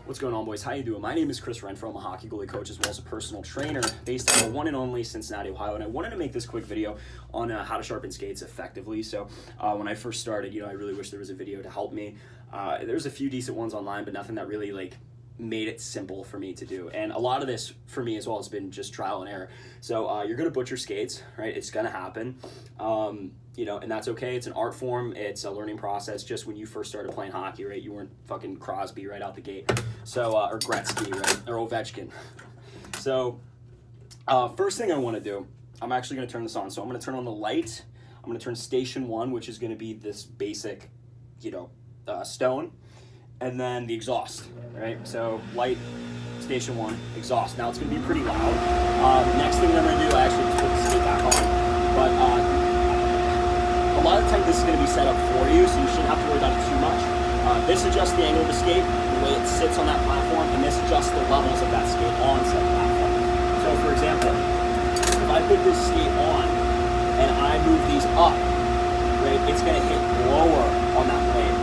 What's going on, boys? How you doing? My name is Chris Renfro. I'm a hockey goalie coach as well as a personal trainer based out of the one and only Cincinnati, Ohio. And I wanted to make this quick video on how to sharpen skates effectively. So when I first started, I really wish there was a video to help me. There's a few decent ones online, but nothing that really made it simple for me to do. And a lot of this for me as well has been just trial and error. So you're gonna butcher skates, right? It's gonna happen. And that's okay. It's an art form. It's a learning process. Just when you first started playing hockey, right? You weren't fucking Crosby right out the gate. So, or Gretzky, right? Or Ovechkin. So, first thing I want to do, I'm actually going to turn this on. So I'm going to turn on the light. I'm going to turn station 1, which is going to be this basic, stone. And then the exhaust, right? So light, station 1, exhaust. Now it's going to be pretty loud. Next thing that I'm going to do, I actually just put the skate back on. But, a lot of times this is going to be set up for you, so you shouldn't have to worry about it too much. This adjusts the angle of the skate, the way it sits on that platform, and this adjusts the levels of that skate on said platform. So for example, if I put this skate on and I move these up, right, it's going to hit lower on that blade.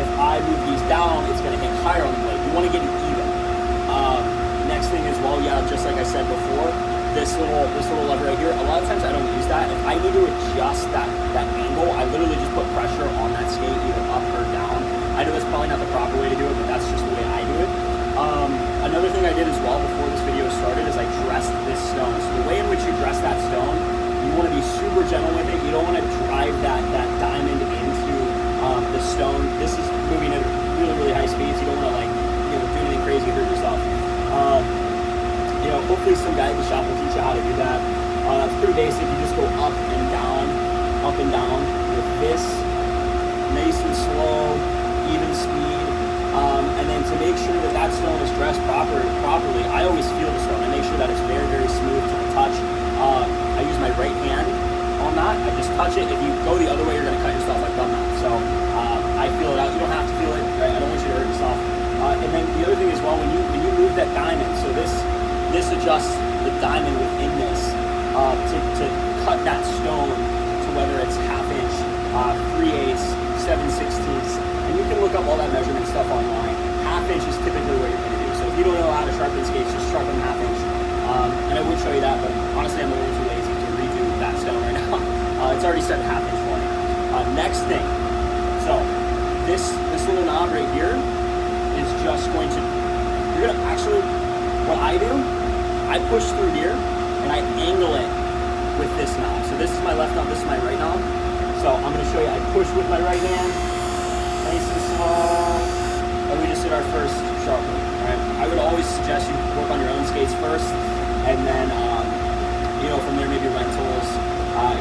If I move these down, it's going to hit higher on the blade. You want to get it even. Next thing is, just like I said before, this little lever right here, a lot of times I don't use that. If I need to adjust that angle, I literally just put pressure on that skate, either up or down. I know that's probably not the proper way to do it, but that's just the way I do it. Another thing I did as well before this video started is I dressed this stone. So the way in which you dress that stone, you want to be super gentle with it. You don't want to drive that diamond into the stone. This is moving at really, really high speeds. You don't want to do anything crazy, hurt yourself. Hopefully some guy at the shop will teach you how to do that. It's pretty basic. You just go up and down with this, nice and slow, even speed. And then to make sure that stone is dressed properly, I always feel the stone. I make sure that it's very, very smooth to the touch. I use my right hand on that. I just touch it. If you go the other way, you're going to cut yourself. I've done that. So I feel it out. You don't have to feel it, right? I don't want you to hurt yourself. And then the other thing as well, when you move that diamond, so this adjusts the diamond within this to cut that stone to whether it's 1/2 inch, 3/8, 7/16, and you can look up all that measurement stuff online. 1/2 inch is typically what you're going to do. So if you don't know how to sharpen skates, just sharpen 1/2 inch. And I would show you that, but honestly, I'm a little too lazy to redo that stone right now. It's already set 1/2 inch for me. Next thing, so this little knob right here is just going to, what I do, I push through here and I angle it with this knob. So this is my left knob, this is my right knob. So I'm going to show you, I push with my right hand, nice and slow, and we just did our first sharpen. Right? I would always suggest you work on your own skates first, and then, from there maybe rentals,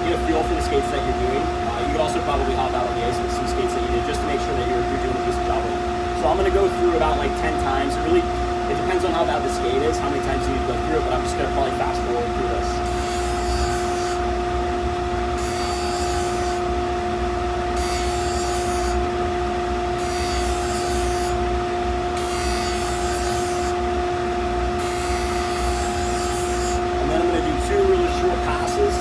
get a feel for the skates that you're doing. You could also probably hop out on the ice with some skates that you did just to make sure that you're doing a decent job with them. So I'm going to go through about 10 times. It depends on how bad the skate is, how many times you need to go through it, but I'm just going to probably fast forward through this. And then I'm going to do 2 really short passes.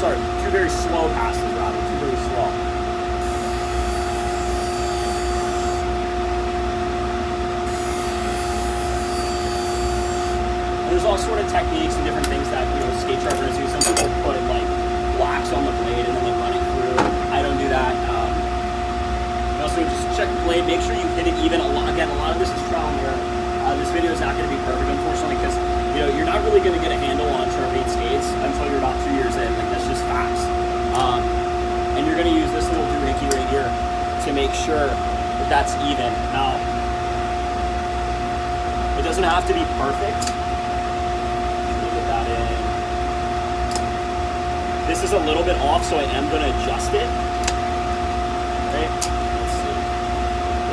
Two very slow passes, rather. 2 really slow. There's all sort of techniques and different things that skate sharpeners do. Some people put wax on the blade and then they run it through. I don't do that. Also, just check the blade. Make sure you hit it even. Again, a lot of this is trial and error. This video is not going to be perfect, unfortunately, because you're not really going to get a handle on sharpening skates until you're about 2 years in. That's just facts. And you're going to use this little doohickey right here to make sure that that's even. Now, it doesn't have to be perfect. This is a little bit off, so I am going to adjust it. Right? Let's see.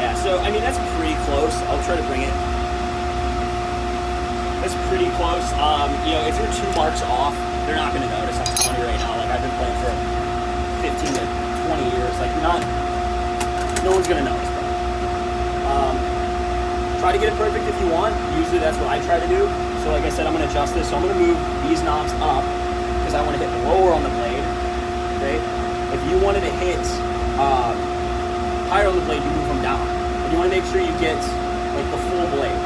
Yeah, so, that's pretty close. I'll try to bring it. That's pretty close. If you're 2 marks off, they're not going to notice. I'm telling you right now. I've been playing for 15 to 20 years. No one's going to notice, bro. Try to get it perfect if you want. Usually that's what I try to do. So like I said, I'm going to adjust this. So I'm going to move these knobs up, because I want to hit lower on the blade, okay? If you wanted to hit higher on the blade, you move them down. And you want to make sure you get like the full blade.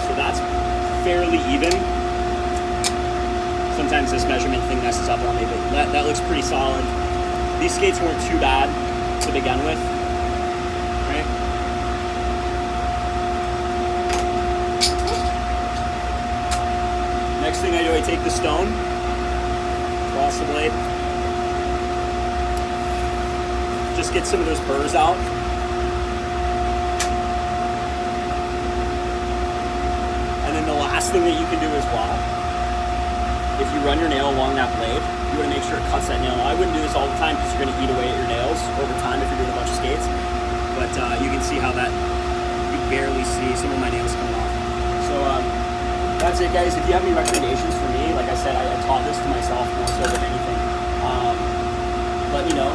So that's fairly even. Sometimes this measurement thing messes up on me, but that looks pretty solid. These skates weren't too bad to begin with, right? Next thing I do, I take the stone, cross the blade, just get some of those burrs out. And then the last thing that you can do as well, if you run your nail along that blade, you want to make sure it cuts that nail. Now, I wouldn't do this all the time because you're going to eat away at your nails over time if you're doing a bunch of skates. But you can see how that, you barely see some of my nails coming off. So that's it, guys. If you have any recommendations for me, like I said, I taught this to myself more so than anything. Let me know.